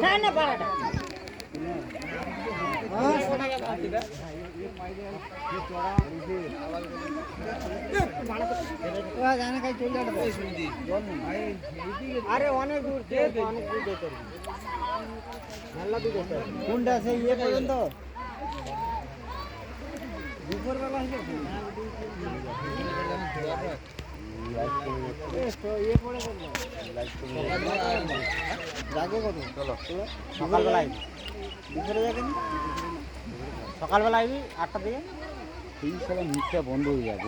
না বাড়াটা আরে অনেক দূর অনেক দূর যেতে কোনটা সেই ইয়ে পর্যন্ত দুপুরবেলা সকালবেলায় দুপুরে যাবেন সকালবেলা আইবি 8টার দিকে এই সবাই মুখটা বন্ধ হয়ে যায়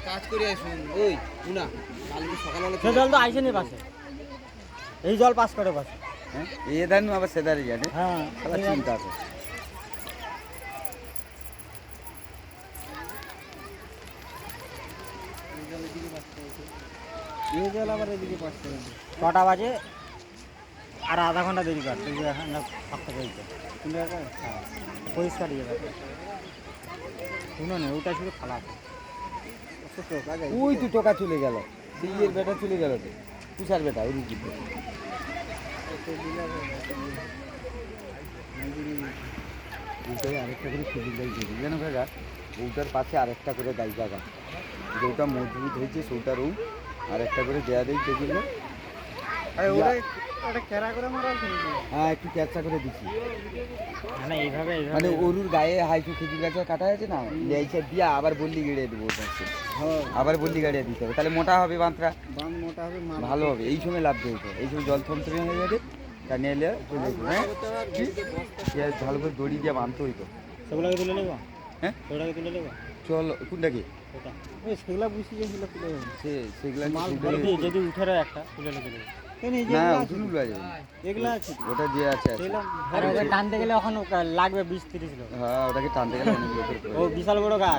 কাজ করে আসুন ওই না কালকে সকালবেলা সে জল তো আইসেনি পাশে এই জল পাস করে পাশে হ্যাঁ এ ধান আবার সেদারি জানে হ্যাঁ চিন্তা আছে এই জল আবার এদিকে পাচ্ছে 6টা বাজে আর আধা ঘন্টা দেরি কর থাকতে বলছে কিন্তু পরিষ্কার ইয়ে ব্যাপার শুনো না ওটা শুধু খালা ওই তো টোকা চলে গেল সেই এর বেটা চলে গেল তো তুষার বেটা ওই দিকে আরেকটা করে সুযোগ দিয়েছে বুঝলেন কাকা ওটার পাশে আরেকটা করে দায়ী কাকা যেটা মজবুত হয়েছে সেটা রুম আর একটা করে দেয়া দেয় সেগুলো হ্যাঁ একটু ক্যাপচা করে দিচ্ছি মানে এইভাবে মানে ওরুর গায়ে হাইটু খেজুর গাছ কাটা আছে না লেইছে দিয়া আবার বললি গেড়িয়ে দেবো ওটা আবার বললি গাড়িয়ে দিতে হবে তাহলে মোটা হবে বাঁধটা মোটা হবে ভালো হবে এই সময় লাভ দেবে এই সময় জল থমথমে হয়ে যাবে তা নিলে চলে যাবে হ্যাঁ ভালো করে দড়ি দিয়ে বাঁধতে হইতো সেগুলোকে তুলে নেবো হ্যাঁ সেগুলোকে তুলে নেবো চল কোনটা কি সেগুলা বুঝিয়ে সেগুলো তুলে নেবো সেগুলা যদি উঠে একটা তুলে নেবে না উঠুন যাবে এগুলা আছে ওটা যে আছে টানতে গেলে এখন লাগবে 20-30 লোক হ্যাঁ ওটাকে টানতে গেলে অনেক লোকের ও বিশাল বড় গাছ